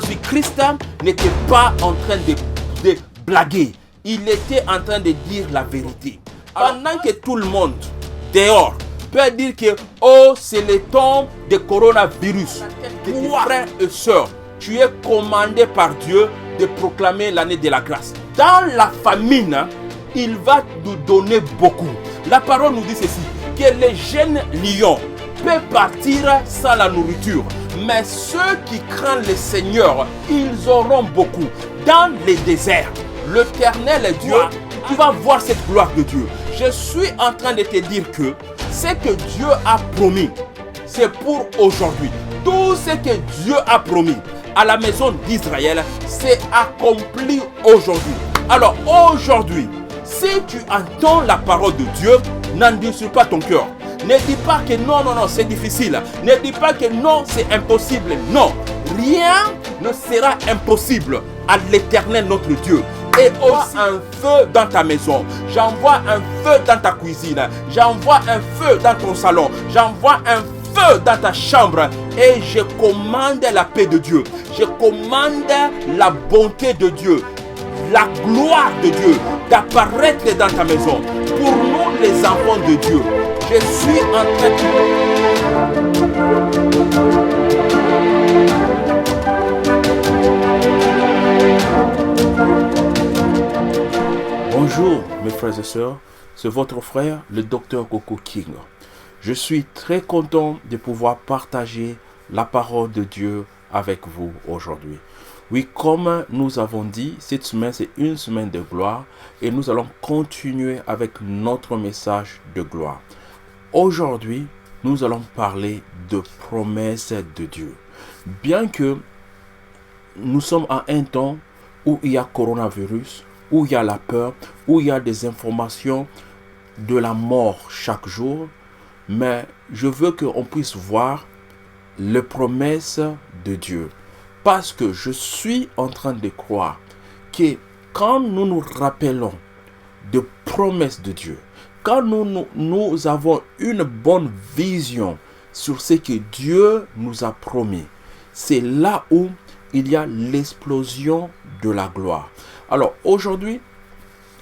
Jésus-Christ n'était pas en train de blaguer. Il était en train de dire la vérité. Pendant que tout le monde dehors peut dire que c'est le temps de coronavirus. Toi, frères et sœurs, tu es commandé par Dieu de proclamer l'année de la grâce. Dans la famine, il va nous donner beaucoup. La parole nous dit ceci, que les jeunes lions peuvent partir sans la nourriture. Mais ceux qui craignent le Seigneur, ils auront beaucoup. Dans les déserts, l'Éternel est Dieu. Tu vas voir cette gloire de Dieu. Je suis en train de te dire que ce que Dieu a promis, c'est pour aujourd'hui. Tout ce que Dieu a promis à la maison d'Israël, c'est accompli aujourd'hui. Alors aujourd'hui, si tu entends la parole de Dieu, n'endurcis pas ton cœur. Ne dis pas que non, c'est difficile. Ne dis pas que non, c'est impossible. Non, rien ne sera impossible à l'Éternel notre Dieu. Et aussi un feu dans ta maison. J'envoie un feu dans ta cuisine. J'envoie un feu dans ton salon. J'envoie un feu dans ta chambre. Et je commande la paix de Dieu. Je commande la bonté de Dieu. La gloire de Dieu d'apparaître dans ta maison. Pour nous les enfants de Dieu, je suis en train Bonjour mes frères et sœurs, c'est votre frère le Dr Coco King. Je suis très content de pouvoir partager la parole de Dieu avec vous aujourd'hui. Oui, comme nous avons dit, cette semaine c'est une semaine de gloire et nous allons continuer avec notre message de gloire. Aujourd'hui, nous allons parler de promesses de Dieu. Bien que nous sommes à un temps où il y a coronavirus, où il y a la peur, où il y a des informations de la mort chaque jour, mais je veux qu'on puisse voir les promesses de Dieu. Parce que je suis en train de croire que quand nous nous rappelons de promesses de Dieu, quand nous avons une bonne vision sur ce que Dieu nous a promis, c'est là où il y a l'explosion de la gloire. Alors aujourd'hui,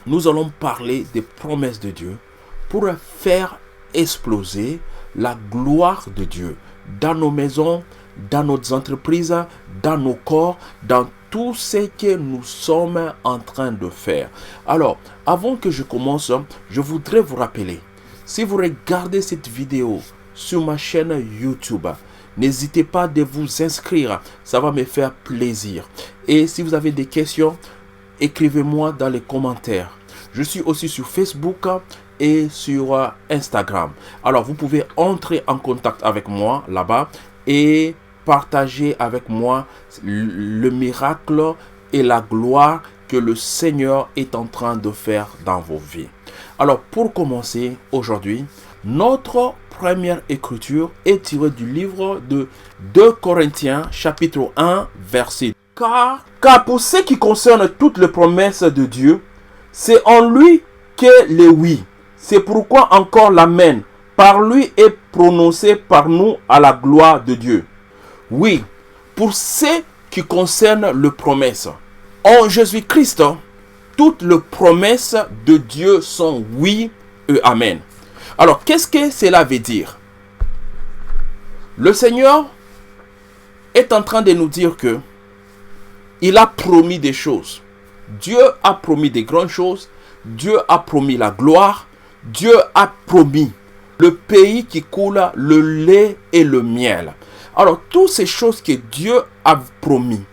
nous allons parler des promesses de Dieu pour faire exploser la gloire de Dieu dans nos maisons, dans nos entreprises, dans nos corps, dans tout ce que nous sommes en train de faire. Alors, avant que je commence, je voudrais vous rappeler, si vous regardez cette vidéo sur ma chaîne YouTube, n'hésitez pas de vous inscrire, ça va me faire plaisir. Et si vous avez des questions, écrivez-moi dans les commentaires. Je suis aussi sur Facebook et sur Instagram. Alors, vous pouvez entrer en contact avec moi là-bas et partager avec moi le miracle et la gloire que le Seigneur est en train de faire dans vos vies. Alors, pour commencer aujourd'hui, notre première écriture est tirée du livre de 2 Corinthiens, chapitre 1, verset 2. Car pour ce qui concerne toutes les promesses de Dieu, c'est en lui que le oui. C'est pourquoi encore l'amen par lui est prononcé par nous à la gloire de Dieu. Oui, pour ce qui concerne les promesses, en Jésus-Christ, toutes les promesses de Dieu sont oui et amen. Alors, qu'est-ce que cela veut dire? Le Seigneur est en train de nous dire que il a promis des choses. Dieu a promis des grandes choses. Dieu a promis la gloire. Dieu a promis le pays qui coule le lait et le miel. Alors, toutes ces choses que Dieu a promis,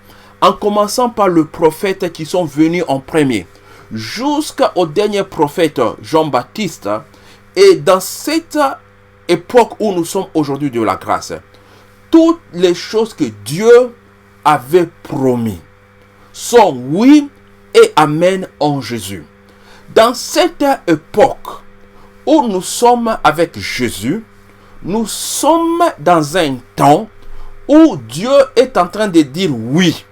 en commençant par le prophète qui sont venus en premier, jusqu'au dernier prophète Jean-Baptiste, et dans cette époque où nous sommes aujourd'hui de la grâce, toutes les choses que Dieu avait promis sont oui et amen en Jésus. Dans cette époque où nous sommes avec Jésus, nous sommes dans un temps où Dieu est en train de dire oui.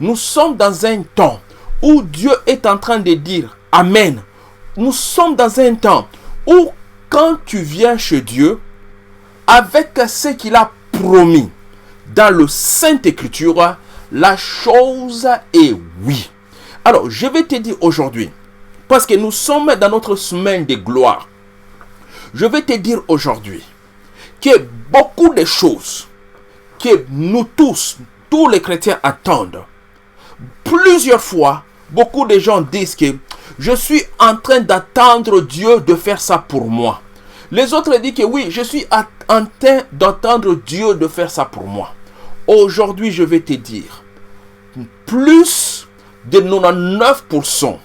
Nous sommes dans un temps où Dieu est en train de dire amen. Nous sommes dans un temps où quand tu viens chez Dieu, avec ce qu'il a promis dans le Sainte Écriture, La chose est oui. Alors, je vais te dire aujourd'hui, parce que nous sommes dans notre semaine de gloire, je vais te dire aujourd'hui que beaucoup de choses que nous tous les chrétiens attendent, plusieurs fois, beaucoup de gens disent que je suis en train d'attendre Dieu de faire ça pour moi. Les autres disent que oui, je suis en train d'attendre Dieu de faire ça pour moi. Aujourd'hui, je vais te dire, plus de 99%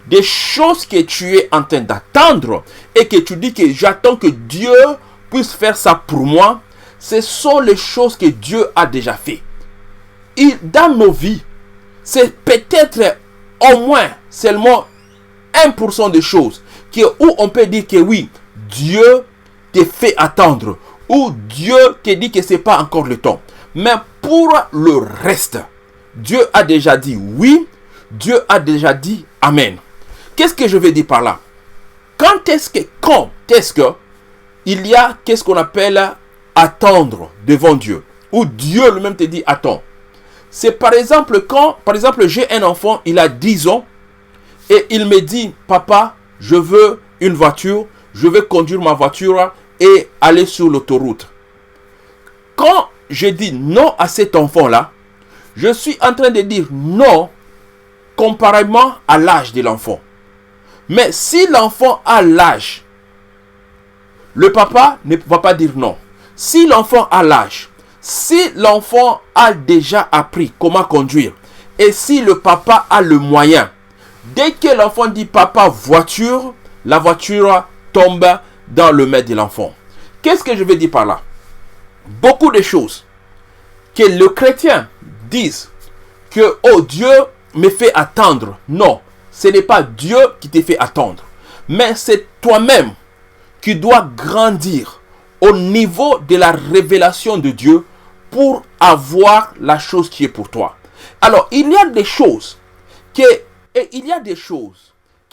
des choses que tu es en train d'attendre et que tu dis que j'attends que Dieu puisse faire ça pour moi, ce sont les choses que Dieu a déjà fait. Et dans nos vies, c'est peut-être au moins seulement 1% de choses où on peut dire que oui, Dieu te fait attendre, ou Dieu te dit que ce n'est pas encore le temps. Mais pour le reste, Dieu a déjà dit oui, Dieu a déjà dit amen. Qu'est-ce que je veux dire par là? Quand est-ce que il y a qu'est-ce qu'on appelle attendre devant Dieu, où Dieu lui-même te dit attends. C'est par exemple quand, j'ai un enfant, il a 10 ans, et il me dit, papa, je veux une voiture, je veux conduire ma voiture et aller sur l'autoroute. Quand je dis non à cet enfant-là, je suis en train de dire non comparément à l'âge de l'enfant. Mais si l'enfant a l'âge, le papa ne va pas dire non. Si l'enfant a l'âge, si l'enfant a déjà appris comment conduire, et si le papa a le moyen, dès que l'enfant dit papa voiture, la voiture tombe dans le main de l'enfant. Qu'est-ce que je veux dire par là? Beaucoup de choses que le chrétien dise que oh Dieu me fait attendre. Non, ce n'est pas Dieu qui te fait attendre, mais c'est toi-même qui dois grandir au niveau de la révélation de Dieu pour avoir la chose qui est pour toi. Alors, il y a des choses qui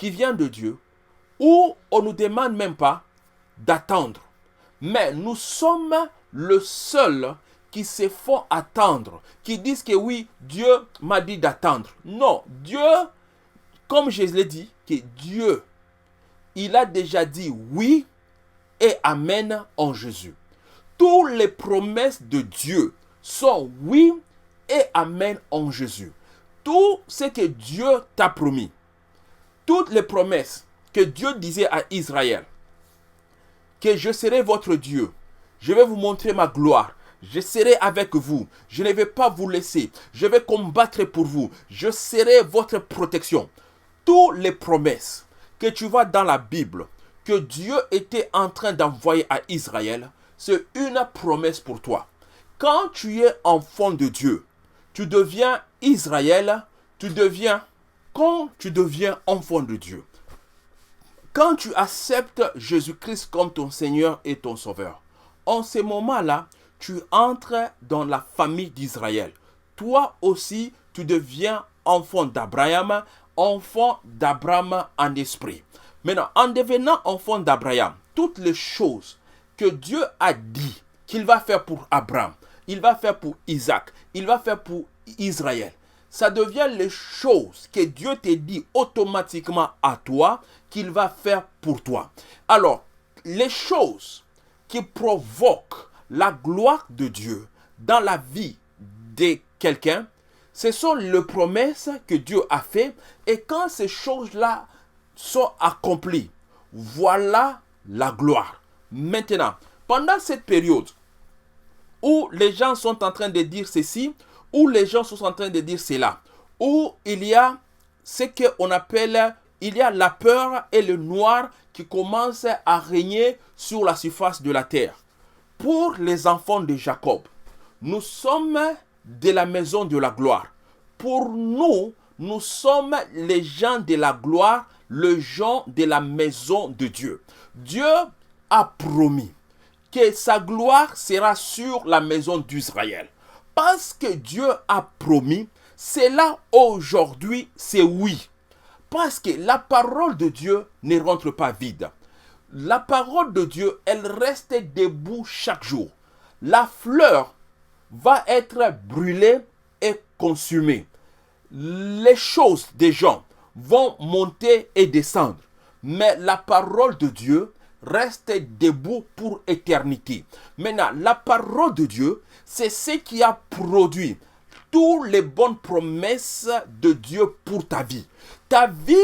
viennent de Dieu où on ne nous demande même pas d'attendre. Mais nous sommes le seul qui se font attendre, qui disent que oui, Dieu m'a dit d'attendre. Non, Dieu, comme je l'ai dit, que Dieu, il a déjà dit oui et amen en Jésus. Toutes les promesses de Dieu sont oui et amen en Jésus. Tout ce que Dieu t'a promis, toutes les promesses que Dieu disait à Israël, que je serai votre Dieu, je vais vous montrer ma gloire, je serai avec vous, je ne vais pas vous laisser, je vais combattre pour vous, je serai votre protection. Toutes les promesses que tu vois dans la Bible, que Dieu était en train d'envoyer à Israël, c'est une promesse pour toi. Quand tu es enfant de Dieu, tu deviens Israël, quand tu deviens enfant de Dieu, quand tu acceptes Jésus-Christ comme ton Seigneur et ton Sauveur, en ce moment-là, tu entres dans la famille d'Israël. Toi aussi, tu deviens enfant d'Abraham en esprit. Maintenant, en devenant enfant d'Abraham, toutes les choses que Dieu a dit qu'il va faire pour Abraham, il va faire pour Isaac, il va faire pour Israël, ça devient les choses que Dieu te dit automatiquement à toi qu'il va faire pour toi. Alors, les choses qui provoquent la gloire de Dieu dans la vie de quelqu'un, ce sont les promesses que Dieu a faites. Et quand ces choses-là sont accomplies, voilà la gloire. Maintenant, pendant cette période où les gens sont en train de dire ceci, où les gens sont en train de dire cela, où il y a ce qu'on appelle, il y a la peur et le noir qui commencent à régner sur la surface de la terre. Pour les enfants de Jacob, nous sommes de la maison de la gloire. Pour nous, nous sommes les gens de la gloire, les gens de la maison de Dieu. Dieu a promis que sa gloire sera sur la maison d'Israël. Parce que Dieu a promis, c'est là aujourd'hui, c'est oui. Parce que la parole de Dieu ne rentre pas vide. La parole de Dieu, elle reste debout chaque jour. La fleur va être brûlée est consumé. Les choses des gens vont monter et descendre, mais la parole de Dieu reste debout pour éternité. Maintenant, la parole de Dieu, c'est ce qui a produit toutes les bonnes promesses de Dieu pour ta vie. Ta vie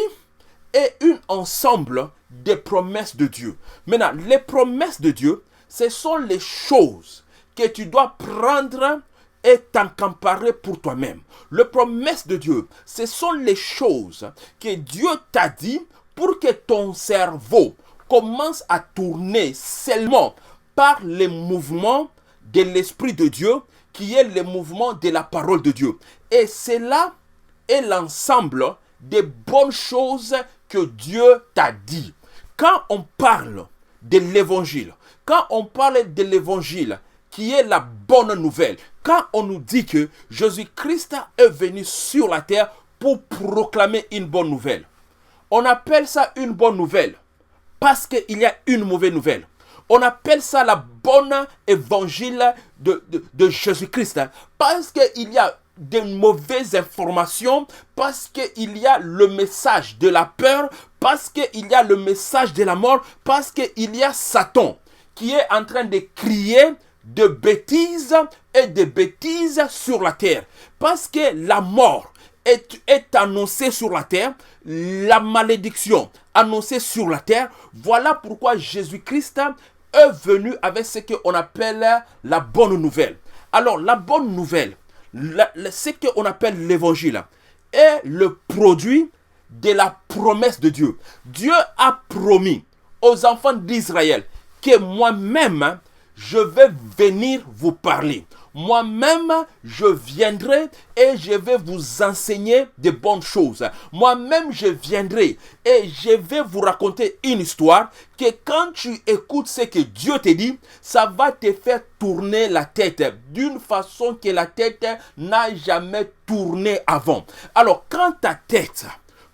est un ensemble des promesses de Dieu. Maintenant, les promesses de Dieu, ce sont les choses que tu dois prendre et t'encamparer pour toi-même. Les promesses de Dieu, ce sont les choses que Dieu t'a dit pour que ton cerveau commence à tourner seulement par les mouvements de l'Esprit de Dieu, qui est le mouvement de la parole de Dieu. Et cela est l'ensemble des bonnes choses que Dieu t'a dit. Quand on parle de l'évangile, quand on parle de l'évangile, qui est la bonne nouvelle, quand on nous dit que Jésus-Christ est venu sur la terre pour proclamer une bonne nouvelle, on appelle ça une bonne nouvelle parce qu'il y a une mauvaise nouvelle. On appelle ça la bonne évangile de Jésus-Christ parce qu'il y a de mauvaises informations, parce qu'il y a le message de la peur, parce qu'il y a le message de la mort, parce qu'il y a Satan qui est en train de crier de bêtises et de bêtises sur la terre. Parce que la mort est annoncée sur la terre, la malédiction annoncée sur la terre. Voilà pourquoi Jésus-Christ est venu avec ce qu'on appelle la bonne nouvelle. Alors, la bonne nouvelle, ce qu'on appelle l'évangile, est le produit de la promesse de Dieu. Dieu a promis aux enfants d'Israël que moi-même, je vais venir vous parler. Moi-même, je viendrai et je vais vous enseigner de bonnes choses. Moi-même, je viendrai et je vais vous raconter une histoire que quand tu écoutes ce que Dieu te dit, ça va te faire tourner la tête d'une façon que la tête n'a jamais tourné avant. Alors, quand ta tête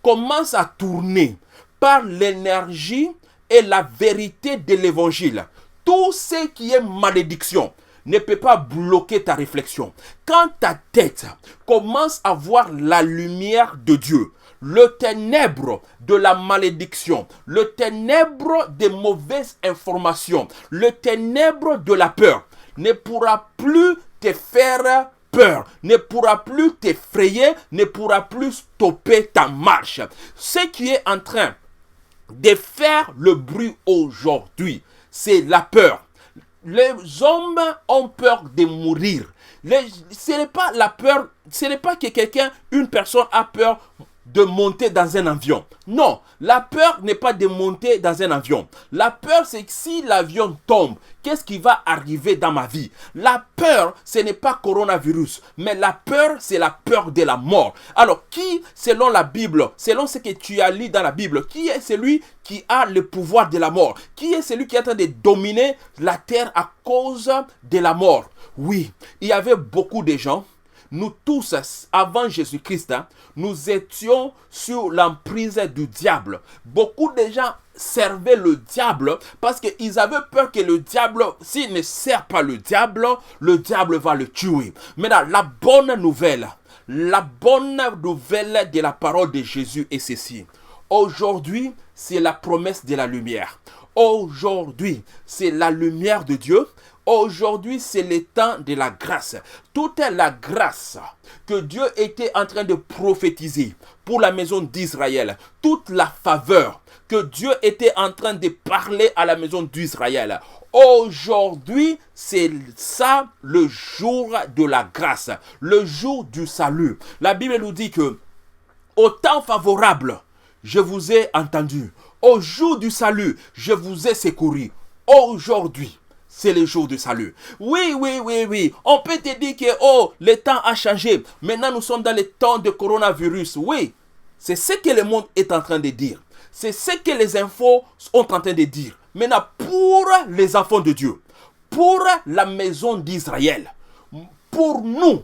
commence à tourner par l'énergie et la vérité de l'évangile, tout ce qui est malédiction ne peut pas bloquer ta réflexion. Quand ta tête commence à voir la lumière de Dieu, le ténèbre de la malédiction, le ténèbre des mauvaises informations, le ténèbre de la peur ne pourra plus te faire peur, ne pourra plus t'effrayer, ne pourra plus stopper ta marche. Ce qui est en train de faire le bruit aujourd'hui, c'est la peur. Les hommes ont peur de mourir. Ce n'est pas la peur, ce n'est pas que une personne a peur de monter dans un avion. Non, la peur n'est pas de monter dans un avion. La peur, c'est que si l'avion tombe, qu'est-ce qui va arriver dans ma vie? La peur, ce n'est pas coronavirus, mais la peur, c'est la peur de la mort. Alors, qui, selon la Bible, selon ce que tu as lu dans la Bible, qui est celui qui a le pouvoir de la mort? Qui est celui qui est en train de dominer la terre à cause de la mort? Oui, il y avait beaucoup de gens. Nous tous, avant Jésus-Christ, nous étions sous l'emprise du diable. Beaucoup de gens servaient le diable parce qu'ils avaient peur que le diable, s'il ne sert pas le diable va le tuer. Maintenant, la bonne nouvelle de la parole de Jésus est ceci. Aujourd'hui, c'est la promesse de la lumière. Aujourd'hui, c'est la lumière de Dieu. Aujourd'hui, c'est le temps de la grâce. Toute la grâce que Dieu était en train de prophétiser pour la maison d'Israël, toute la faveur que Dieu était en train de parler à la maison d'Israël, aujourd'hui, c'est ça le jour de la grâce, le jour du salut. La Bible nous dit que au temps favorable, je vous ai entendu. Au jour du salut, je vous ai secouru. Aujourd'hui, c'est le jour du salut. Oui. On peut te dire que le temps a changé. Maintenant, nous sommes dans le temps de coronavirus. Oui, c'est ce que le monde est en train de dire. C'est ce que les infos sont en train de dire. Maintenant, pour les enfants de Dieu, pour la maison d'Israël, pour nous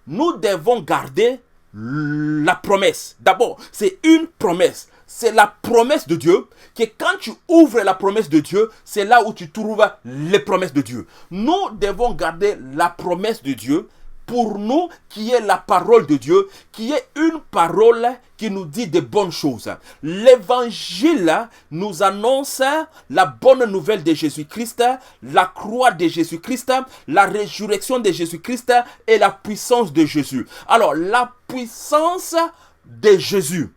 devons garder la promesse. D'abord, c'est une promesse. C'est la promesse de Dieu, que quand tu ouvres la promesse de Dieu, c'est là où tu trouves les promesses de Dieu. Nous devons garder la promesse de Dieu pour nous qui est la parole de Dieu, qui est une parole qui nous dit de bonnes choses. L'évangile nous annonce la bonne nouvelle de Jésus-Christ, la croix de Jésus-Christ, la résurrection de Jésus-Christ et la puissance de Jésus. Alors, la puissance de Jésus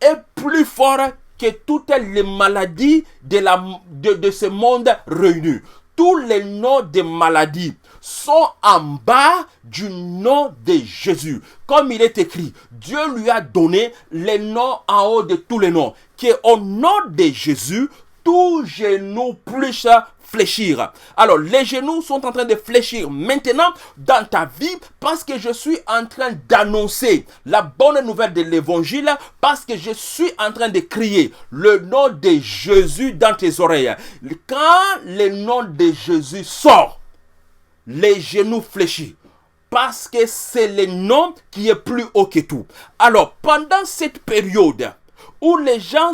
est plus forte que toutes les maladies de ce monde réunies. Tous les noms de maladies sont en bas du nom de Jésus. Comme il est écrit, Dieu lui a donné les noms en haut de tous les noms. Qu'au nom de Jésus, tout genou puisse fléchir. Alors, les genoux sont en train de fléchir maintenant dans ta vie parce que je suis en train d'annoncer la bonne nouvelle de l'évangile, parce que je suis en train de crier le nom de Jésus dans tes oreilles. Quand le nom de Jésus sort, les genoux fléchissent. Parce que c'est le nom qui est plus haut que tout. Alors, pendant cette période où les gens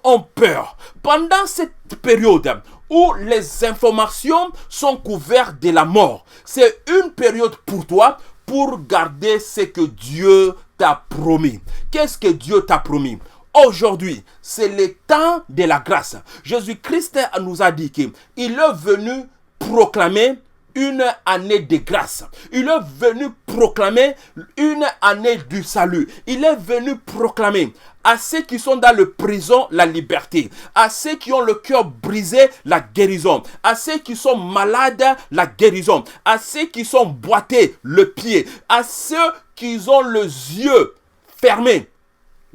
ont peur, pendant cette période où les informations sont couvertes de la mort, c'est une période pour toi pour garder ce que Dieu t'a promis. Qu'est-ce que Dieu t'a promis? Aujourd'hui, c'est le temps de la grâce. Jésus-Christ nous a dit qu'il est venu proclamer une année de grâce. Il est venu proclamer une année du salut. Il est venu proclamer à ceux qui sont dans le prison la liberté, à ceux qui ont le cœur brisé la guérison, à ceux qui sont malades la guérison, à ceux qui sont boités le pied, à ceux qui ont les yeux fermés,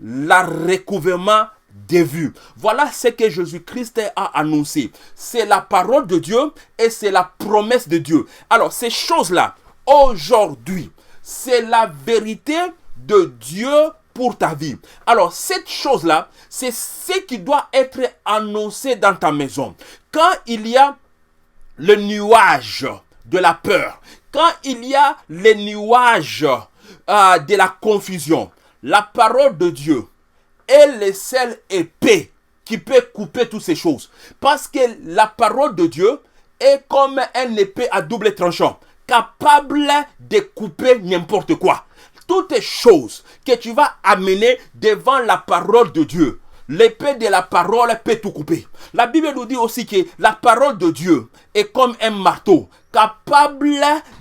le recouvrement des vues. Voilà ce que Jésus-Christ a annoncé. C'est la parole de Dieu et c'est la promesse de Dieu. Alors, ces choses-là, aujourd'hui, c'est la vérité de Dieu pour ta vie. Alors, cette chose-là, c'est ce qui doit être annoncé dans ta maison. Quand il y a le nuage de la peur, quand il y a le nuage de la confusion, la parole de Dieu est le seul épée qui peut couper toutes ces choses. Parce que la parole de Dieu est comme une épée à double tranchant, capable de couper n'importe quoi. Toutes les choses que tu vas amener devant la parole de Dieu, l'épée de la parole peut tout couper. La Bible nous dit aussi que la parole de Dieu est comme un marteau, capable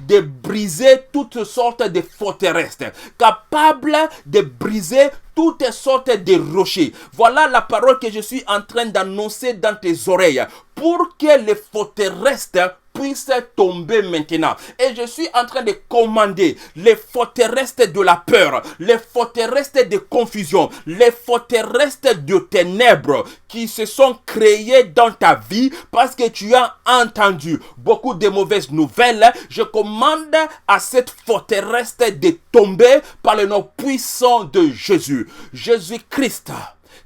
de briser toutes sortes de forteresses, capable de briser toutes sortes de rochers. Voilà la parole que je suis en train d'annoncer dans tes oreilles, pour que les forteresses puissent tomber maintenant. Et je suis en train de commander les forteresses de la peur, les forteresses de confusion, les forteresses de ténèbres qui se sont créées dans ta vie parce que tu as entendu beaucoup de mauvaises nouvelles. Je commande à cette forteresse de tomber par le nom puissant de Jésus. Jésus-Christ,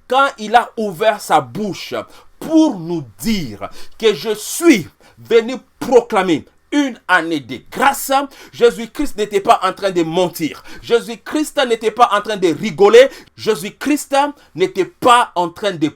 quand il a ouvert sa bouche pour nous dire que je suis venu proclamer une année de grâce, Jésus-Christ n'était pas en train de mentir. Jésus-Christ n'était pas en train de rigoler. Jésus-Christ n'était pas en train de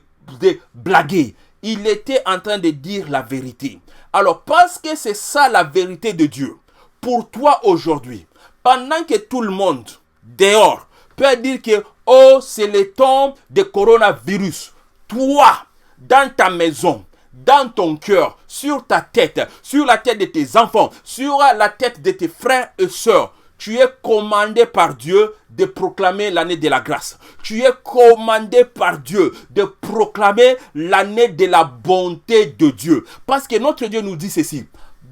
blaguer. Il était en train de dire la vérité. Alors, parce que c'est ça la vérité de Dieu, pour toi aujourd'hui, pendant que tout le monde dehors peut dire que oh, c'est le temps de coronavirus, toi, dans ta maison, dans ton cœur, sur ta tête, sur la tête de tes enfants, sur la tête de tes frères et sœurs, tu es commandé par Dieu de proclamer l'année de la grâce. Tu es commandé par Dieu de proclamer l'année de la bonté de Dieu. Parce que notre Dieu nous dit ceci.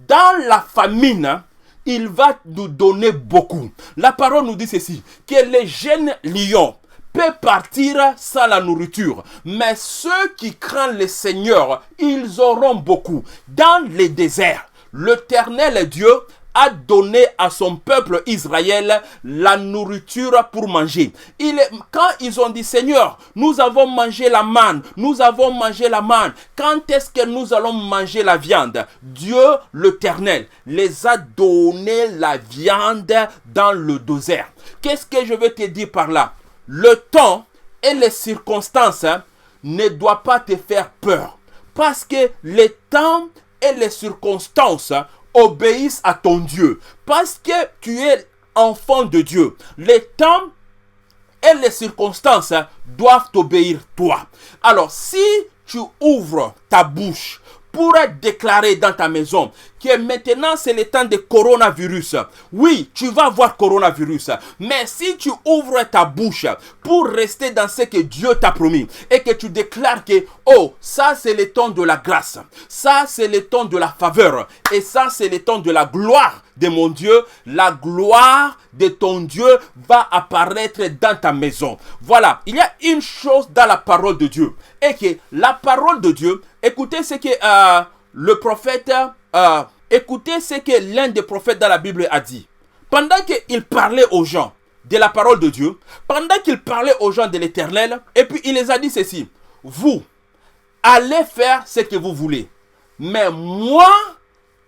Dans la famine, il va nous donner beaucoup. La parole nous dit ceci. Que les jeunes lions peut partir sans la nourriture, mais ceux qui craignent le Seigneur, ils auront beaucoup. Dans les déserts, l'Éternel Dieu a donné à son peuple Israël la nourriture pour manger. Quand ils ont dit, Seigneur, nous avons mangé la manne, nous avons mangé la manne, quand est-ce que nous allons manger la viande? Dieu, l'Éternel, les a donné la viande dans le désert. Qu'est-ce que je veux te dire par là? Le temps et les circonstances ne doivent pas te faire peur. Parce que le temps et les circonstances obéisse à ton Dieu. Parce que tu es enfant de Dieu. Les temps et les circonstances doivent t'obéir toi. Alors, si tu ouvres ta bouche pour déclarer dans ta maison que maintenant c'est le temps de coronavirus, oui, tu vas voir coronavirus, mais si tu ouvres ta bouche pour rester dans ce que Dieu t'a promis et que tu déclares que, oh, ça c'est le temps de la grâce, ça c'est le temps de la faveur et ça c'est le temps de la gloire de mon Dieu, la gloire de ton Dieu va apparaître dans ta maison. Voilà, il y a une chose dans la parole de Dieu et que la parole de Dieu, écoutez ce que le prophète, écoutez ce que l'un des prophètes dans la Bible a dit. Pendant qu'il parlait aux gens de la parole de Dieu, pendant qu'il parlait aux gens de l'Éternel, et puis il les a dit ceci: vous allez faire ce que vous voulez, mais moi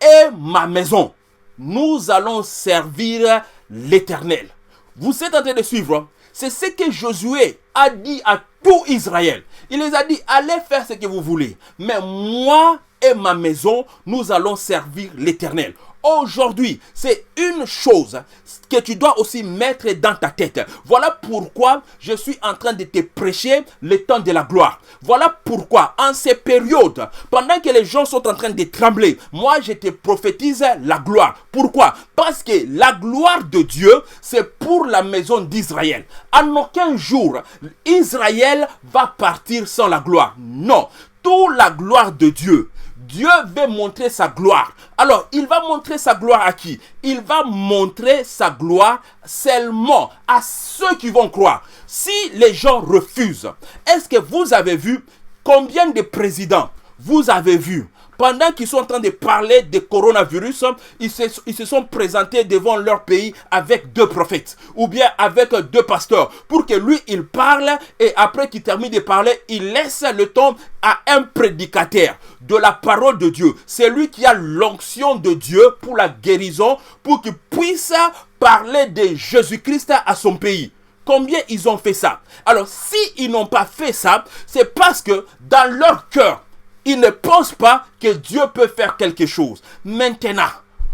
et ma maison, nous allons servir l'Éternel. Vous êtes en train de suivre. C'est ce que Josué a dit à tout Israël. Il les a dit, allez faire ce que vous voulez, mais moi et ma maison, nous allons servir l'Éternel. Aujourd'hui, c'est une chose que tu dois aussi mettre dans ta tête. Voilà pourquoi je suis en train de te prêcher le temps de la gloire. Voilà pourquoi en ces périodes, pendant que les gens sont en train de trembler, moi je te prophétise la gloire. Pourquoi? Parce que la gloire de Dieu, c'est pour la maison d'Israël. En aucun jour, Israël va partir sans la gloire. Non, toute la gloire de Dieu. Dieu veut montrer sa gloire. Alors, il va montrer sa gloire à qui? Il va montrer sa gloire seulement à ceux qui vont croire. Si les gens refusent, est-ce que vous avez vu combien de présidents vous avez vu pendant qu'ils sont en train de parler de coronavirus, ils se sont présentés devant leur pays avec 2 prophètes ou bien avec 2 pasteurs pour que lui, il parle et après qu'il termine de parler, il laisse le temps à un prédicateur de la parole de Dieu. C'est lui qui a l'onction de Dieu pour la guérison, pour qu'il puisse parler de Jésus-Christ à son pays. Combien ils ont fait ça? Alors, s'ils n'ont pas fait ça, c'est parce que dans leur cœur, ils ne pensent pas que Dieu peut faire quelque chose. Maintenant,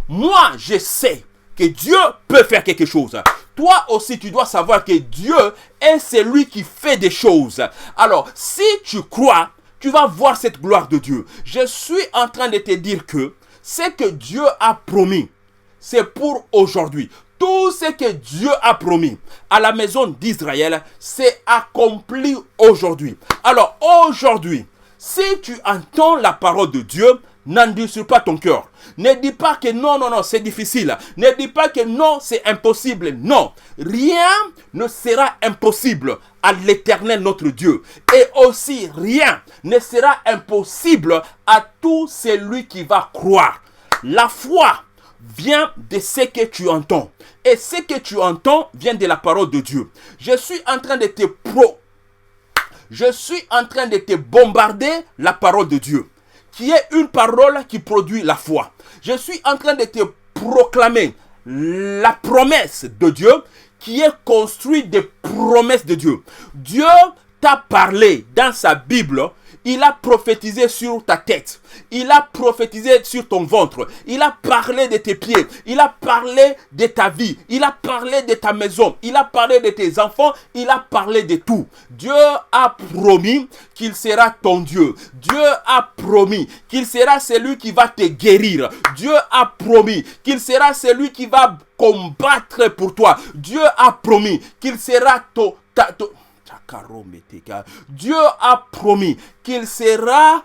moi, je sais que Dieu peut faire quelque chose. Toi aussi, tu dois savoir que Dieu est celui qui fait des choses. Alors, si tu crois, tu vas voir cette gloire de Dieu. Je suis en train de te dire que ce que Dieu a promis, c'est pour aujourd'hui. Tout ce que Dieu a promis à la maison d'Israël, c'est accompli aujourd'hui. Alors, aujourd'hui, si tu entends la parole de Dieu, n'endurcis pas ton cœur. Ne dis pas que non, c'est difficile. Ne dis pas que non, c'est impossible. Non, rien ne sera impossible à l'Éternel notre Dieu. Et aussi, rien ne sera impossible à tout celui qui va croire. La foi vient de ce que tu entends. Et ce que tu entends vient de la parole de Dieu. Je suis en train de te bombarder la parole de Dieu, qui est une parole qui produit la foi. Je suis en train de te proclamer la promesse de Dieu, qui est construite des promesses de Dieu. Dieu t'a parlé dans sa Bible. Il a prophétisé sur ta tête. Il a prophétisé sur ton ventre. Il a parlé de tes pieds. Il a parlé de ta vie. Il a parlé de ta maison. Il a parlé de tes enfants. Il a parlé de tout. Dieu a promis qu'il sera ton Dieu. Dieu a promis qu'il sera celui qui va te guérir. Dieu a promis qu'il sera celui qui va combattre pour toi. Dieu a promis qu'il sera Dieu a promis qu'il sera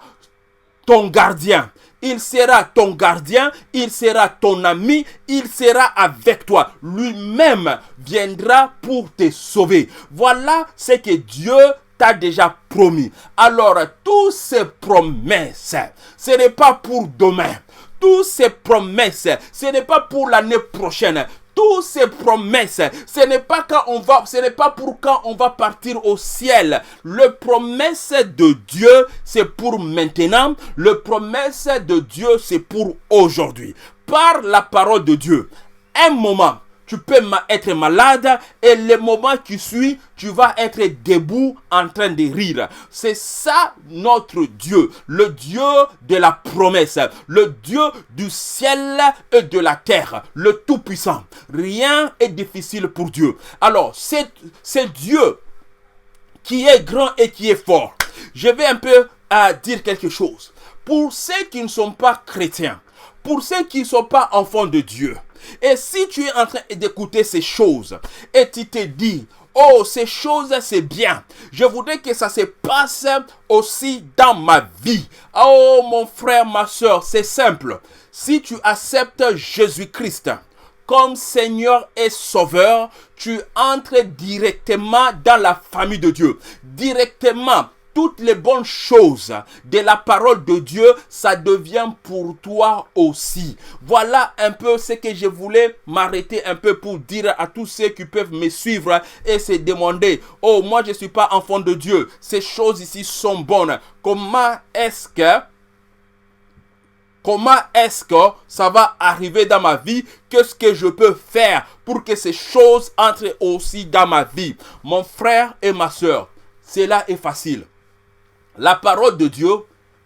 ton gardien. Il sera ton gardien, il sera ton ami, il sera avec toi. Lui-même viendra pour te sauver. Voilà ce que Dieu t'a déjà promis. Alors, toutes ces promesses, ce n'est pas pour demain. Toutes ces promesses, ce n'est pas pour l'année prochaine. Toutes ces promesses, ce n'est pas pour quand on va partir au ciel. Le promesse de Dieu, c'est pour maintenant. Le promesse de Dieu, c'est pour aujourd'hui. Par la parole de Dieu, un moment, tu peux être malade et le moment qui suit, tu vas être debout en train de rire. C'est ça notre Dieu, le Dieu de la promesse, le Dieu du ciel et de la terre, le Tout-Puissant. Rien est difficile pour Dieu. Alors, c'est Dieu qui est grand et qui est fort. Je vais un peu dire quelque chose. Pour ceux qui ne sont pas chrétiens, pour ceux qui ne sont pas enfants de Dieu, et si tu es en train d'écouter ces choses, et tu te dis, oh, ces choses, c'est bien. Je voudrais que ça se passe aussi dans ma vie. Oh, mon frère, ma soeur, c'est simple. Si tu acceptes Jésus-Christ comme Seigneur et Sauveur, tu entres directement dans la famille de Dieu. Directement, toutes les bonnes choses de la parole de Dieu, ça devient pour toi aussi. Voilà un peu ce que je voulais m'arrêter un peu pour dire à tous ceux qui peuvent me suivre et se demander, oh, moi je ne suis pas enfant de Dieu, ces choses ici sont bonnes. Comment est-ce que ça va arriver dans ma vie? Qu'est-ce que je peux faire pour que ces choses entrent aussi dans ma vie? Mon frère et ma soeur, cela est facile. La parole de Dieu,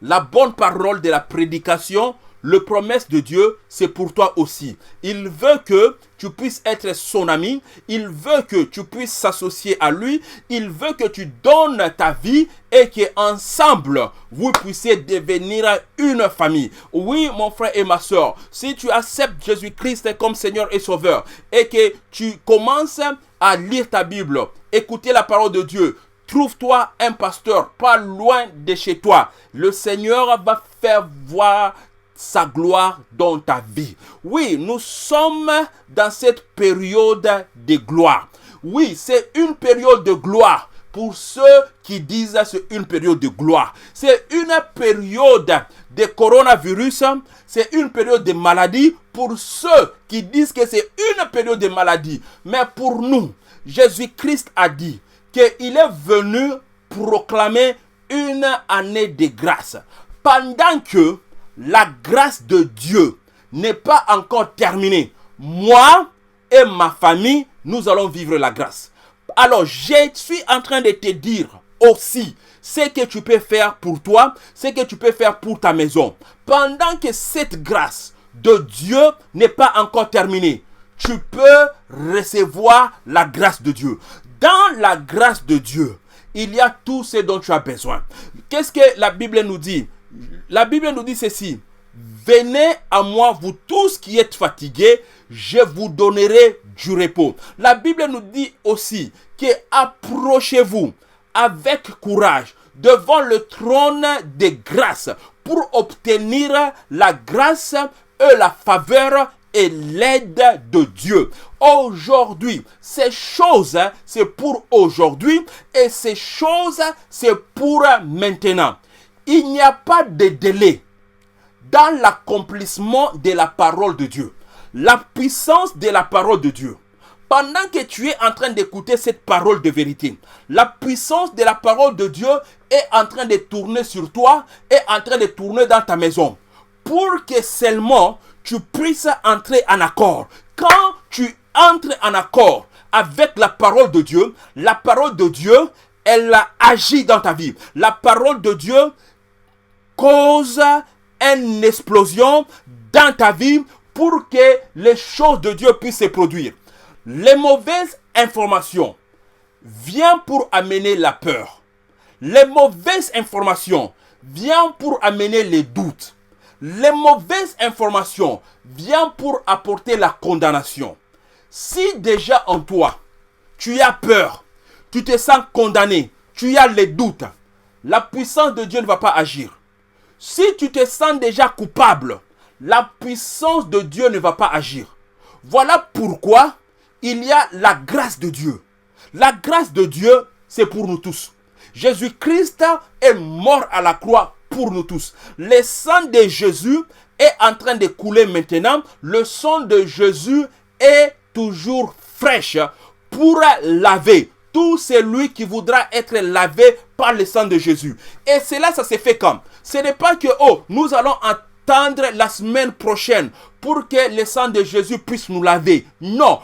la bonne parole de la prédication, le promesse de Dieu, c'est pour toi aussi. Il veut que tu puisses être son ami. Il veut que tu puisses s'associer à lui. Il veut que tu donnes ta vie et qu'ensemble, vous puissiez devenir une famille. Oui, mon frère et ma soeur, si tu acceptes Jésus-Christ comme Seigneur et Sauveur et que tu commences à lire ta Bible, écouter la parole de Dieu, trouve-toi un pasteur pas loin de chez toi. Le Seigneur va faire voir sa gloire dans ta vie. Oui, nous sommes dans cette période de gloire. Oui, c'est une période de gloire. Pour ceux qui disent que c'est une période de gloire. C'est une période de coronavirus. C'est une période de maladie. Pour ceux qui disent que c'est une période de maladie. Mais pour nous, Jésus-Christ a dit qu'il est venu proclamer une année de grâce. Pendant que la grâce de Dieu n'est pas encore terminée, moi et ma famille, nous allons vivre la grâce. Alors, je suis en train de te dire aussi ce que tu peux faire pour toi, ce que tu peux faire pour ta maison. Pendant que cette grâce de Dieu n'est pas encore terminée, tu peux recevoir la grâce de Dieu. Dans la grâce de Dieu, il y a tout ce dont tu as besoin. Qu'est-ce que la Bible nous dit? La Bible nous dit ceci. Venez à moi, vous tous qui êtes fatigués, je vous donnerai du repos. La Bible nous dit aussi que approchez-vous avec courage devant le trône de grâce pour obtenir la grâce et la faveur et l'aide de Dieu. Aujourd'hui, ces choses, c'est pour aujourd'hui et ces choses, c'est pour maintenant. Il n'y a pas de délai dans l'accomplissement de la parole de Dieu. La puissance de la parole de Dieu. Pendant que tu es en train d'écouter cette parole de vérité, la puissance de la parole de Dieu est en train de tourner sur toi et en train de tourner dans ta maison. Pour que seulement tu puisses entrer en accord. Quand tu entres en accord avec la parole de Dieu, elle agit dans ta vie. La parole de Dieu cause une explosion dans ta vie pour que les choses de Dieu puissent se produire. Les mauvaises informations viennent pour amener la peur. Les mauvaises informations viennent pour amener les doutes. Les mauvaises informations viennent pour apporter la condamnation. Si déjà en toi, tu as peur, tu te sens condamné, tu as les doutes, la puissance de Dieu ne va pas agir. Si tu te sens déjà coupable, la puissance de Dieu ne va pas agir. Voilà pourquoi il y a la grâce de Dieu. La grâce de Dieu, c'est pour nous tous. Jésus-Christ est mort à la croix pour nous tous. Le sang de Jésus est en train de couler maintenant. Le sang de Jésus est toujours fraîche pour laver tout celui qui voudra être lavé par le sang de Jésus. Et cela, ça se fait comme? Ce n'est pas que, nous allons attendre la semaine prochaine pour que le sang de Jésus puisse nous laver. Non.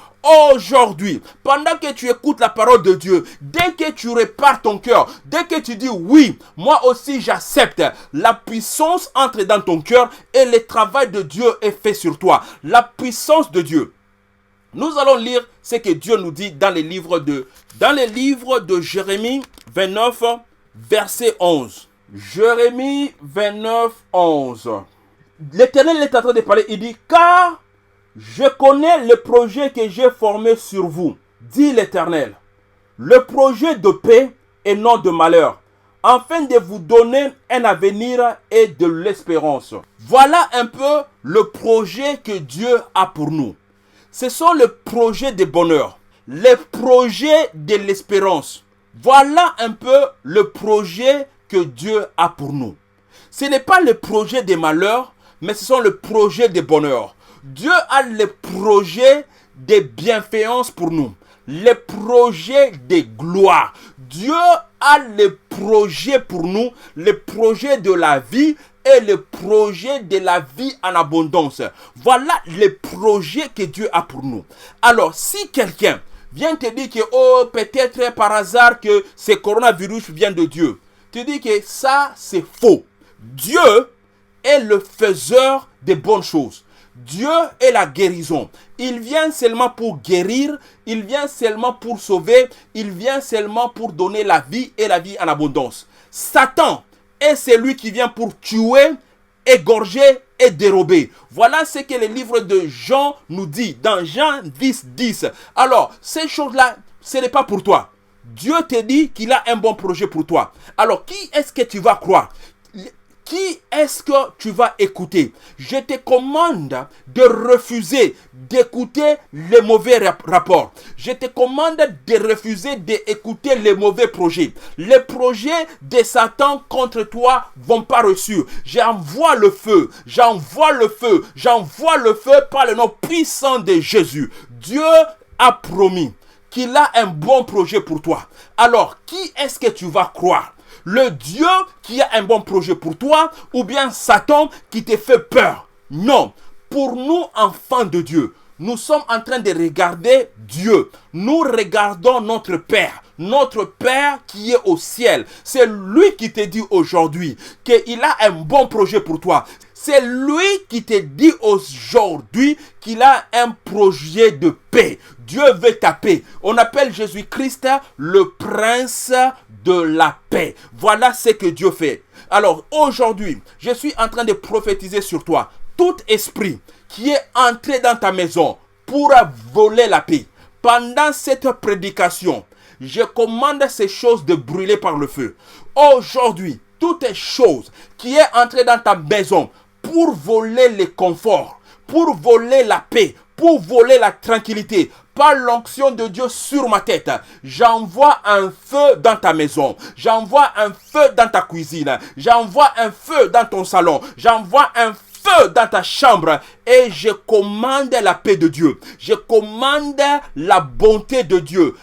Aujourd'hui, pendant que tu écoutes la parole de Dieu, dès que tu répares ton cœur, dès que tu dis oui, moi aussi j'accepte, la puissance entre dans ton cœur et le travail de Dieu est fait sur toi. La puissance de Dieu. Nous allons lire ce que Dieu nous dit dans les livres de Jérémie 29, verset 11. Jérémie 29, 11. L'Éternel est en train de parler, il dit, car je connais le projet que j'ai formé sur vous, dit l'Éternel. Le projet de paix et non de malheur, afin de vous donner un avenir et de l'espérance. Voilà un peu le projet que Dieu a pour nous. Ce sont les projets de bonheur, les projets de l'espérance. Voilà un peu le projet que Dieu a pour nous. Ce n'est pas le projet des malheurs, mais ce sont les projets de bonheur. Dieu a les projets de bienfaisance pour nous, les projets de gloire. Dieu a les projets pour nous, les projets de la vie et les projets de la vie en abondance. Voilà les projets que Dieu a pour nous. Alors, si quelqu'un vient te dire que oh, peut-être par hasard que ce coronavirus vient de Dieu, tu dis que ça c'est faux. Dieu est le faiseur de bonnes choses. Dieu est la guérison. Il vient seulement pour guérir, il vient seulement pour sauver, il vient seulement pour donner la vie et la vie en abondance. Satan est celui qui vient pour tuer, égorger et dérober. Voilà ce que le livre de Jean nous dit dans Jean 10, 10. Alors, ces choses-là, ce n'est pas pour toi. Dieu te dit qu'il a un bon projet pour toi. Alors, qui est-ce que tu vas croire? Qui est-ce que tu vas écouter? Je te commande de refuser d'écouter les mauvais rapports. Je te commande de refuser d'écouter les mauvais projets. Les projets de Satan contre toi vont pas reçus. J'envoie le feu. J'envoie le feu. J'envoie le feu par le nom puissant de Jésus. Dieu a promis qu'il a un bon projet pour toi. Alors, qui est-ce que tu vas croire? Le Dieu qui a un bon projet pour toi ou bien Satan qui te fait peur? Non. Pour nous, enfants de Dieu, nous sommes en train de regarder Dieu. Nous regardons notre Père. Notre Père qui est au ciel. C'est lui qui te dit aujourd'hui qu'il a un bon projet pour toi. C'est lui qui te dit aujourd'hui qu'il a un projet de paix. Dieu veut ta paix. On appelle Jésus-Christ le prince de la paix. Voilà ce que Dieu fait. Alors aujourd'hui, je suis en train de prophétiser sur toi. Tout esprit qui est entré dans ta maison pour voler la paix. Pendant cette prédication, je commande ces choses de brûler par le feu. Aujourd'hui, toute chose qui est entrée dans ta maison pour voler le confort, pour voler la paix, pour voler la tranquillité, par l'onction de Dieu sur ma tête, j'envoie un feu dans ta maison, j'envoie un feu dans ta cuisine, j'envoie un feu dans ton salon, j'envoie un feu dans ta chambre et je commande la paix de Dieu, je commande la bonté de Dieu,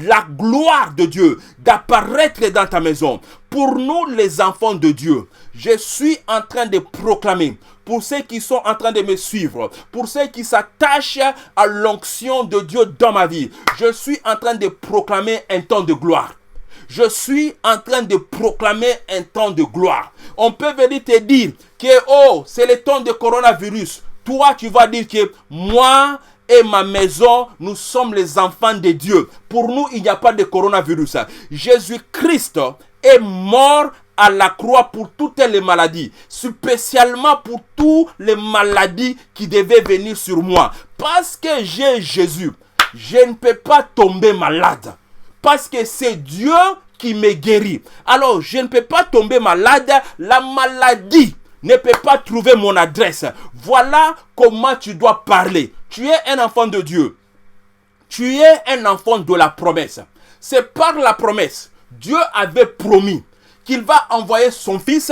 la gloire de Dieu d'apparaître dans ta maison. Pour nous les enfants de Dieu, je suis en train de proclamer, pour ceux qui sont en train de me suivre, pour ceux qui s'attachent à l'onction de Dieu dans ma vie, je suis en train de proclamer un temps de gloire. Je suis en train de proclamer un temps de gloire. On peut venir te dire que oh, c'est le temps de coronavirus. Toi, tu vas dire que moi et ma maison, nous sommes les enfants de Dieu. Pour nous, il n'y a pas de coronavirus. Jésus-Christ est mort à la croix pour toutes les maladies, spécialement pour toutes les maladies qui devaient venir sur moi. Parce que j'ai Jésus, je ne peux pas tomber malade. Parce que c'est Dieu qui me guérit. Alors, je ne peux pas tomber malade. La maladie ne peut pas trouver mon adresse. Voilà comment tu dois parler. Tu es un enfant de Dieu. Tu es un enfant de la promesse. C'est par la promesse. Dieu avait promis qu'il va envoyer son fils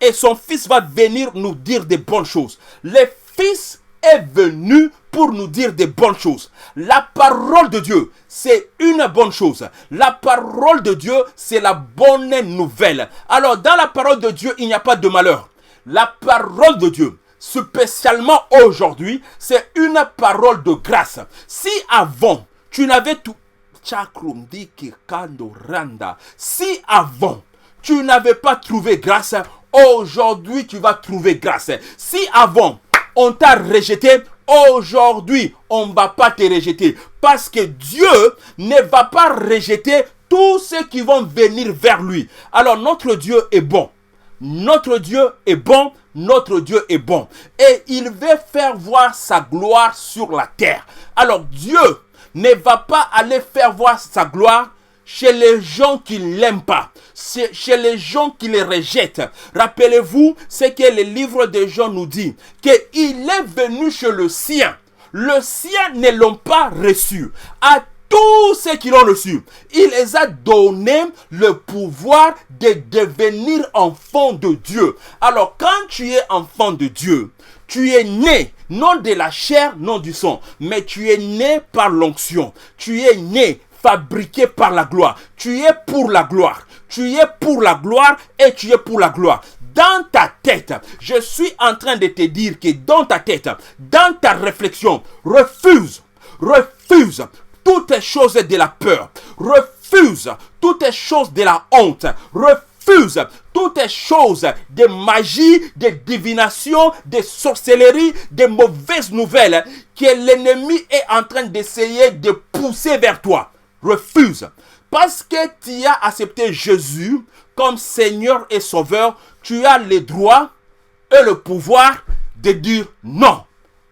et son fils va venir nous dire des bonnes choses. Le fils est venu pour nous dire des bonnes choses. La parole de Dieu, c'est une bonne chose. La parole de Dieu, c'est la bonne nouvelle. Alors, dans la parole de Dieu, il n'y a pas de malheur. La parole de Dieu, spécialement aujourd'hui, c'est une parole de grâce. Si avant, tu n'avais tout... Si avant, tu n'avais pas trouvé grâce, aujourd'hui tu vas trouver grâce. Si avant, on t'a rejeté, aujourd'hui, on ne va pas te rejeter. Parce que Dieu ne va pas rejeter tous ceux qui vont venir vers lui. Alors notre Dieu est bon. Notre Dieu est bon. Notre Dieu est bon. Et il veut faire voir sa gloire sur la terre. Alors Dieu ne va pas aller faire voir sa gloire chez les gens qui ne l'aiment pas, chez les gens qui le rejettent. Rappelez-vous ce que le livre de Jean nous dit, qu'il est venu chez le sien. Le sien ne l'ont pas reçu. À tous ceux qui l'ont reçu, il les a donné le pouvoir de devenir enfants de Dieu. Alors quand tu es enfant de Dieu, tu es né, non de la chair, non du sang, mais tu es né par l'onction. Tu es né, fabriqué par la gloire. Tu es pour la gloire. Tu es pour la gloire et tu es pour la gloire. Dans ta tête, je suis en train de te dire que dans ta tête, dans ta réflexion, refuse toutes les choses de la peur. Refuse toutes les choses de la honte. Refuse toutes les choses de magie, de divination, de sorcellerie, de mauvaises nouvelles que l'ennemi est en train d'essayer de pousser vers toi. Refuse. Parce que tu as accepté Jésus comme Seigneur et Sauveur, tu as le droit et le pouvoir de dire non.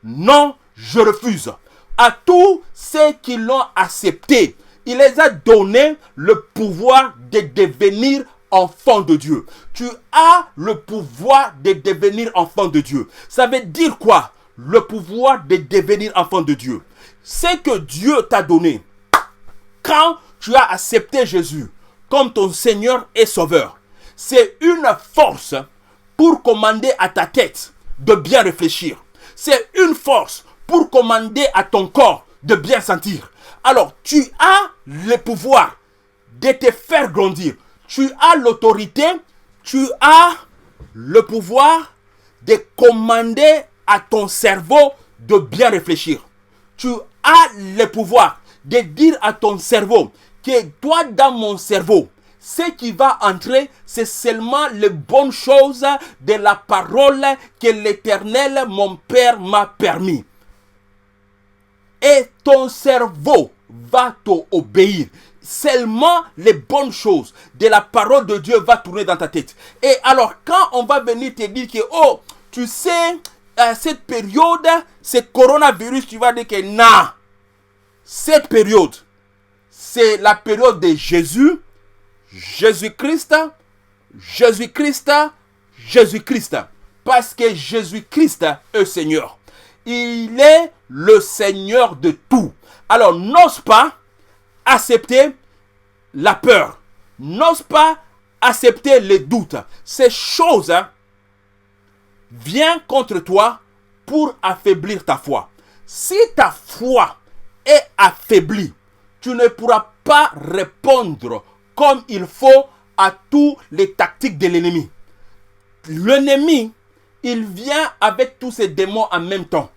Non, je refuse. À tous ceux qui l'ont accepté, il les a donné le pouvoir de devenir enfant de Dieu. Tu as le pouvoir de devenir enfant de Dieu. Ça veut dire quoi? Le pouvoir de devenir enfant de Dieu. C'est que Dieu t'a donné. Quand tu as accepté Jésus comme ton Seigneur et Sauveur, c'est une force pour commander à ta tête de bien réfléchir. C'est une force pour commander à ton corps de bien sentir. Alors, tu as le pouvoir de te faire grandir. Tu as l'autorité, tu as le pouvoir de commander à ton cerveau de bien réfléchir. Tu as le pouvoir de dire à ton cerveau que toi, dans mon cerveau, ce qui va entrer, c'est seulement les bonnes choses de la parole que l'Éternel, mon Père, m'a permis. Et ton cerveau va t'obéir. Seulement les bonnes choses de la parole de Dieu va tourner dans ta tête. Et alors, quand on va venir te dire que, oh, tu sais, cette période, c'est coronavirus, tu vas dire que non. Cette période, c'est la période de Jésus, Jésus-Christ, Jésus-Christ, Jésus-Christ. Parce que Jésus-Christ est Seigneur. Il est le Seigneur de tout. Alors, n'ose pas accepter la peur. N'ose pas accepter les doutes. Ces choses viennent contre toi pour affaiblir ta foi. Si ta foi est affaiblie, tu ne pourras pas répondre comme il faut à toutes les tactiques de l'ennemi. L'ennemi, il vient avec tous ces démons en même temps.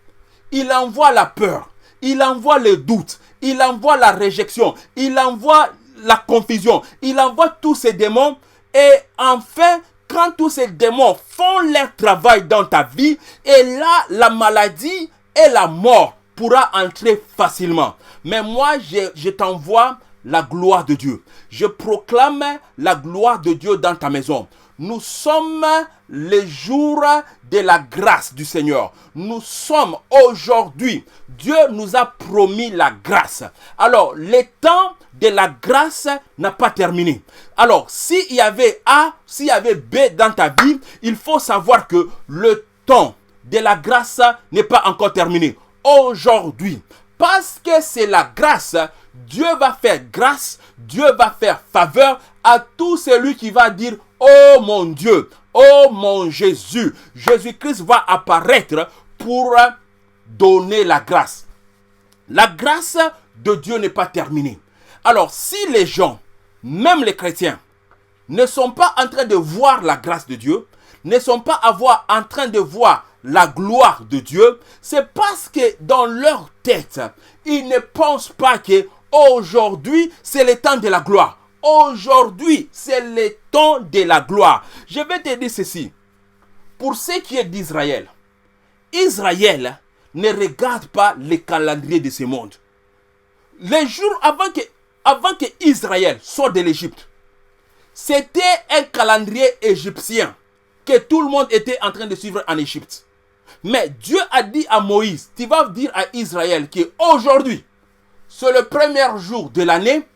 Il envoie la peur, il envoie le doute, il envoie la réjection, il envoie la confusion, il envoie tous ces démons. Et enfin, quand tous ces démons font leur travail dans ta vie, et là, la maladie et la mort pourra entrer facilement. Mais moi, je t'envoie la gloire de Dieu. Je proclame la gloire de Dieu dans ta maison. Nous sommes les jours de la grâce du Seigneur. Nous sommes aujourd'hui. Dieu nous a promis la grâce. Alors, le temps de la grâce n'a pas terminé. Alors, s'il y avait A, s'il y avait B dans ta vie, il faut savoir que le temps de la grâce n'est pas encore terminé. Aujourd'hui, parce que c'est la grâce, Dieu va faire grâce, Dieu va faire faveur à tout celui qui va dire « Oh mon Dieu, oh mon Jésus ». Jésus-Christ va apparaître pour donner la grâce. La grâce de Dieu n'est pas terminée. Alors si les gens, même les chrétiens, ne sont pas en train de voir la grâce de Dieu, ne sont pas en train de voir la gloire de Dieu, c'est parce que dans leur tête, ils ne pensent pas que aujourd'hui c'est le temps de la gloire. Aujourd'hui, c'est le temps de la gloire. Je vais te dire ceci. Pour ce qui est d'Israël, Israël ne regarde pas le calendrier de ce monde. Les jours avant que Israël sorte de l'Égypte, c'était un calendrier égyptien que tout le monde était en train de suivre en Égypte. Mais Dieu a dit à Moïse, tu vas dire à Israël qu'aujourd'hui, c'est le premier jour de l'année.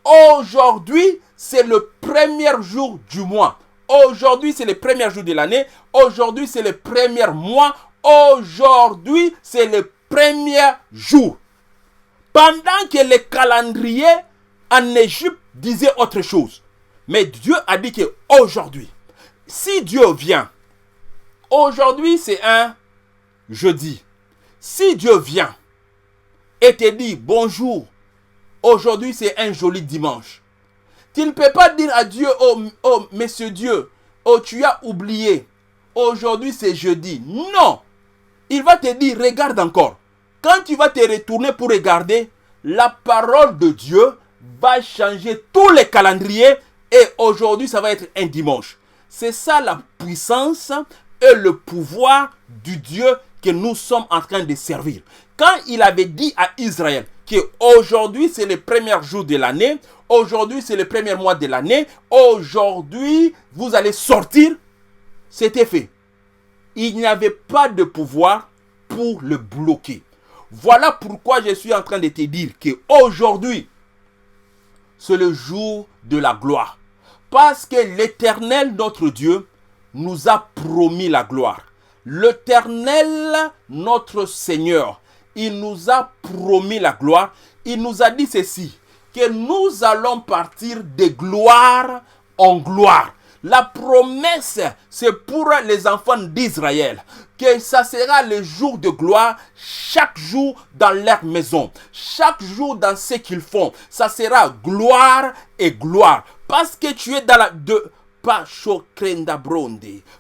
Aujourd'hui, c'est le premier jour du mois. Aujourd'hui, c'est le premier jour de l'année. Aujourd'hui, c'est le premier mois. Aujourd'hui, c'est le premier jour. Pendant que le calendrier en Égypte disait autre chose. Mais Dieu a dit qu'aujourd'hui, si Dieu vient, aujourd'hui c'est un jeudi. Si Dieu vient et te dit bonjour, aujourd'hui c'est un joli dimanche. Tu ne peux pas dire à Dieu, oh monsieur Dieu, oh tu as oublié, aujourd'hui c'est jeudi. Non, il va te dire, regarde encore. Quand tu vas te retourner pour regarder, la parole de Dieu va changer tous les calendriers et aujourd'hui ça va être un dimanche. C'est ça la puissance et le pouvoir du Dieu que nous sommes en train de servir. Quand il avait dit à Israël qu'aujourd'hui c'est le premier jour de l'année, aujourd'hui c'est le premier mois de l'année, aujourd'hui vous allez sortir, c'était fait. Il n'y avait pas de pouvoir pour le bloquer. Voilà pourquoi je suis en train de te dire qu'aujourd'hui, c'est le jour de la gloire. Parce que l'Éternel, notre Dieu, nous a promis la gloire. L'Éternel, notre Seigneur, il nous a promis la gloire. Il nous a dit ceci, que nous allons partir de gloire en gloire. La promesse, c'est pour les enfants d'Israël, que ça sera le jour de gloire chaque jour dans leur maison, chaque jour dans ce qu'ils font. Ça sera gloire et gloire. Parce que tu es dans la...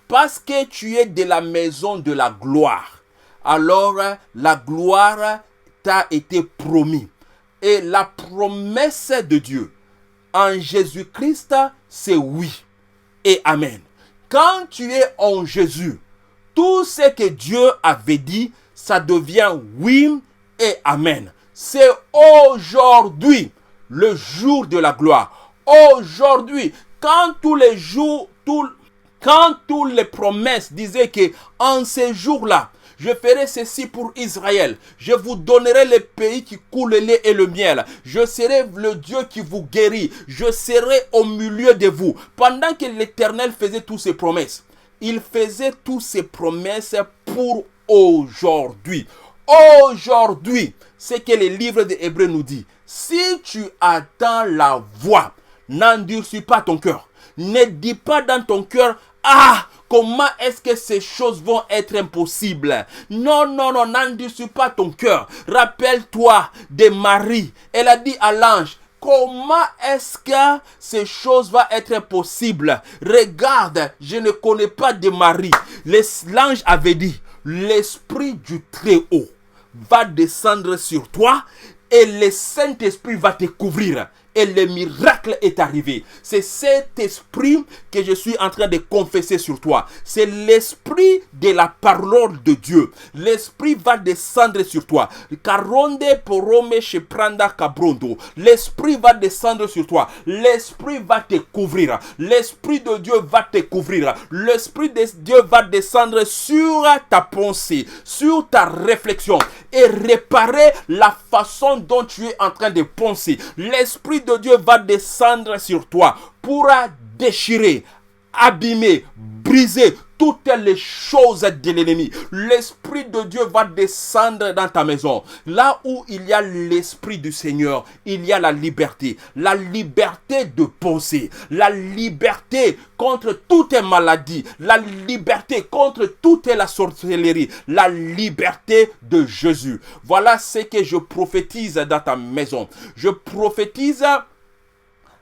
Parce que tu es de la maison de la gloire. Alors, la gloire t'a été promise. Et la promesse de Dieu en Jésus-Christ, c'est oui et amen. Quand tu es en Jésus, tout ce que Dieu avait dit, ça devient oui et amen. C'est aujourd'hui le jour de la gloire. Aujourd'hui, quand tous les jours, quand toutes les promesses disaient que en ces jours-là, je ferai ceci pour Israël. Je vous donnerai le pays qui coule le lait et le miel. Je serai le Dieu qui vous guérit. Je serai au milieu de vous. Pendant que l'Éternel faisait toutes ces promesses, il faisait toutes ces promesses pour aujourd'hui. Aujourd'hui, c'est que le livre des Hébreux nous dit. Si tu attends la voix, n'endurcis pas ton cœur. Ne dis pas dans ton cœur, ah, comment est-ce que ces choses vont être impossibles? Non, n'endurcis pas ton cœur. Rappelle-toi de Marie. Elle a dit à l'ange, comment est-ce que ces choses vont être impossibles? Regarde, je ne connais pas de Marie. L'ange avait dit, l'Esprit du Très-Haut va descendre sur toi et le Saint-Esprit va te couvrir. Et le miracle est arrivé. C'est cet esprit que je suis en train de confesser sur toi. C'est l'esprit de la parole de Dieu. L'esprit va descendre sur toi. L'esprit va descendre sur toi. L'esprit va te couvrir. L'esprit de Dieu va te couvrir. L'esprit de Dieu va descendre sur ta pensée, sur ta réflexion et réparer la façon dont tu es en train de penser. L'esprit de Dieu va descendre sur toi pour déchirer, abîmer, briser toutes les choses de l'ennemi. L'Esprit de Dieu va descendre dans ta maison. Là où il y a l'Esprit du Seigneur, il y a la liberté. La liberté de penser. La liberté contre toute maladie. La liberté contre toute la sorcellerie. La liberté de Jésus. Voilà ce que je prophétise dans ta maison. Je prophétise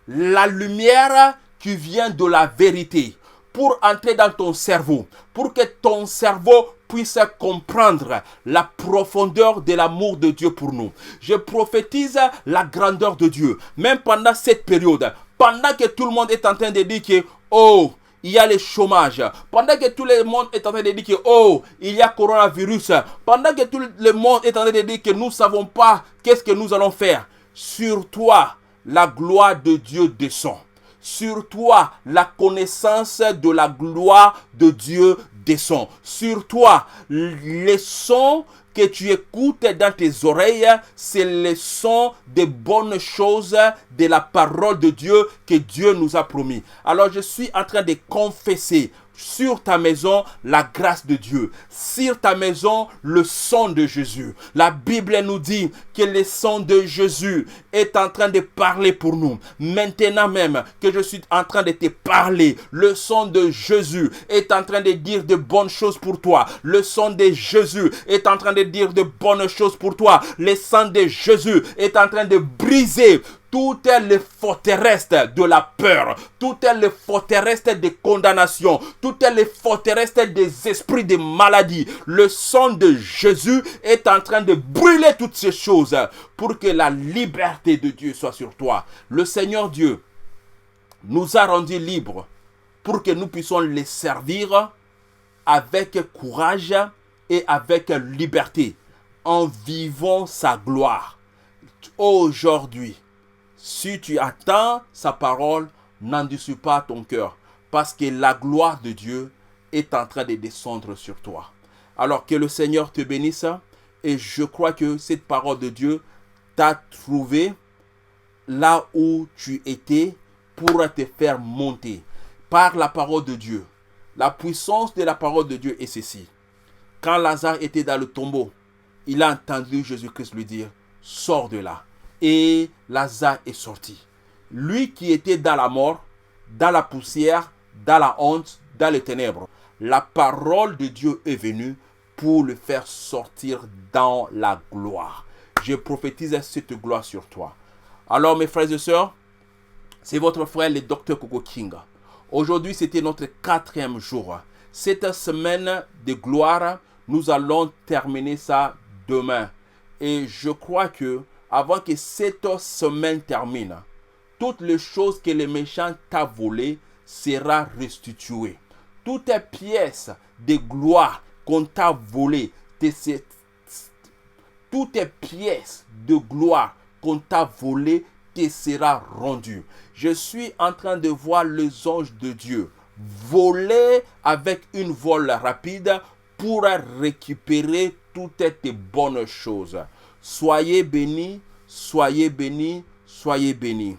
la lumière qui vient de la vérité pour entrer dans ton cerveau, pour que ton cerveau puisse comprendre la profondeur de l'amour de Dieu pour nous. Je prophétise la grandeur de Dieu, même pendant cette période, pendant que tout le monde est en train de dire que, oh, il y a le chômage, pendant que tout le monde est en train de dire que, oh, il y a coronavirus, pendant que tout le monde est en train de dire que nous ne savons pas qu'est-ce que nous allons faire. Sur toi, la gloire de Dieu descend. Sur toi, la connaissance de la gloire de Dieu descend. Sur toi, les sons que tu écoutes dans tes oreilles, c'est le son des bonnes choses de la parole de Dieu que Dieu nous a promis. Alors je suis en train de confesser sur ta maison la grâce de Dieu, sur ta maison le sang de Jésus. La Bible nous dit que le sang de Jésus est en train de parler pour nous. Maintenant même que je suis en train de te parler, le sang de Jésus est en train de dire de bonnes choses pour toi. Le sang de Jésus est en train de dire de bonnes choses pour toi. Le sang de Jésus est en train de briser toutes les forteresses de la peur, toutes les forteresses de condamnation, toutes les forteresses des esprits de maladie. Le sang de Jésus est en train de brûler toutes ces choses pour que la liberté de Dieu soit sur toi. Le Seigneur Dieu nous a rendus libres pour que nous puissions les servir avec courage et avec liberté, en vivant sa gloire. Aujourd'hui, si tu attends sa parole, n'endurcis pas ton cœur, parce que la gloire de Dieu est en train de descendre sur toi. Alors que le Seigneur te bénisse, et je crois que cette parole de Dieu t'a trouvé là où tu étais pour te faire monter par la parole de Dieu. La puissance de la parole de Dieu est ceci. Quand Lazare était dans le tombeau, il a entendu Jésus-Christ lui dire, sors de là. Et Lazare est sorti. Lui qui était dans la mort, dans la poussière, dans la honte, dans les ténèbres. La parole de Dieu est venue pour le faire sortir dans la gloire. Je prophétise cette gloire sur toi. Alors mes frères et sœurs, c'est votre frère le Dr Coco King. Aujourd'hui c'était notre 4e jour. Cette semaine de gloire, nous allons terminer ça demain. Et je crois que avant que cette semaine termine, toutes les choses que les méchants t'ont volées seront restituées. Toutes les pièces de gloire qu'on t'a volées, toutes les pièces de gloire qu'on t'a volées te sera rendues. Je suis en train de voir les anges de Dieu voler avec une vol rapide pour récupérer toutes tes bonnes choses. Soyez bénis, soyez bénis, soyez bénis.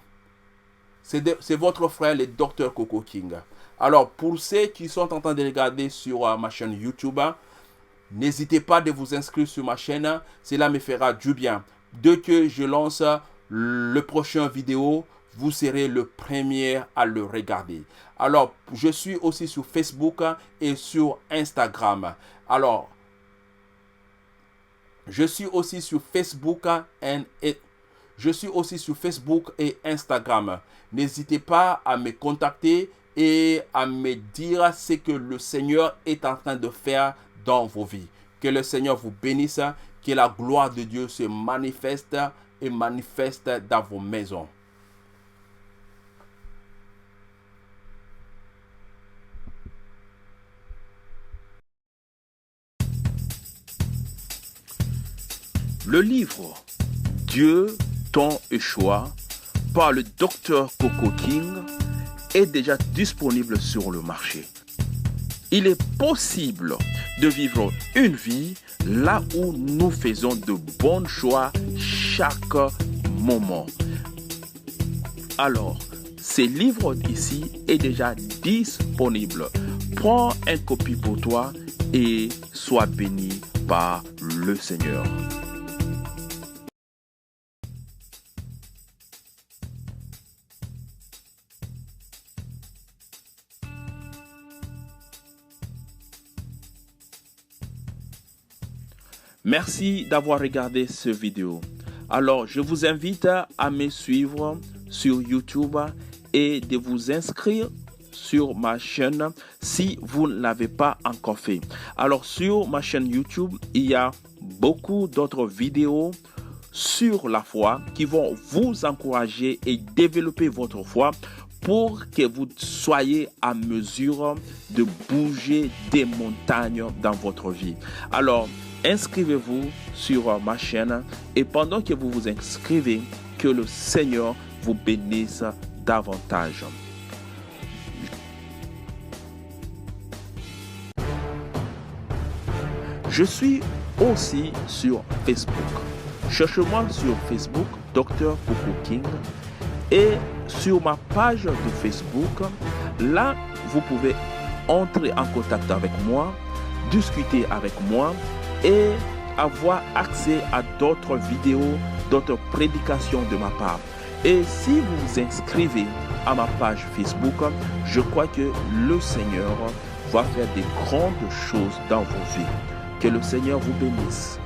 C'est votre frère, le Dr Coco King. Alors, pour ceux qui sont en train de regarder sur ma chaîne YouTube, n'hésitez pas de vous inscrire sur ma chaîne. Cela me fera du bien. Dès que je lance le prochain vidéo, vous serez le premier à le regarder. Alors, je suis aussi sur Facebook et sur Instagram. Alors, je suis aussi sur Facebook et Instagram. N'hésitez pas à me contacter et à me dire ce que le Seigneur est en train de faire dans vos vies. Que le Seigneur vous bénisse, que la gloire de Dieu se manifeste et manifeste dans vos maisons. Le livre Dieu, ton choix par le Dr Coco King est déjà disponible sur le marché. Il est possible de vivre une vie là où nous faisons de bons choix chaque moment. Alors, ce livre ici est déjà disponible. Prends une copie pour toi et sois béni par le Seigneur. Merci d'avoir regardé cette vidéo. Alors, je vous invite à me suivre sur YouTube et de vous inscrire sur ma chaîne si vous ne l'avez pas encore fait. Alors sur ma chaîne YouTube, il y a beaucoup d'autres vidéos sur la foi qui vont vous encourager et développer votre foi pour que vous soyez à mesure de bouger des montagnes dans votre vie. Alors, inscrivez-vous sur ma chaîne et pendant que vous vous inscrivez, que le Seigneur vous bénisse davantage. Je suis aussi sur Facebook. Cherchez-moi sur Facebook, Dr Coco King, et sur ma page de Facebook, là, vous pouvez entrer en contact avec moi, discuter avec moi et avoir accès à d'autres vidéos, d'autres prédications de ma part. Et si vous vous inscrivez à ma page Facebook, je crois que le Seigneur va faire des grandes choses dans vos vies. Que le Seigneur vous bénisse.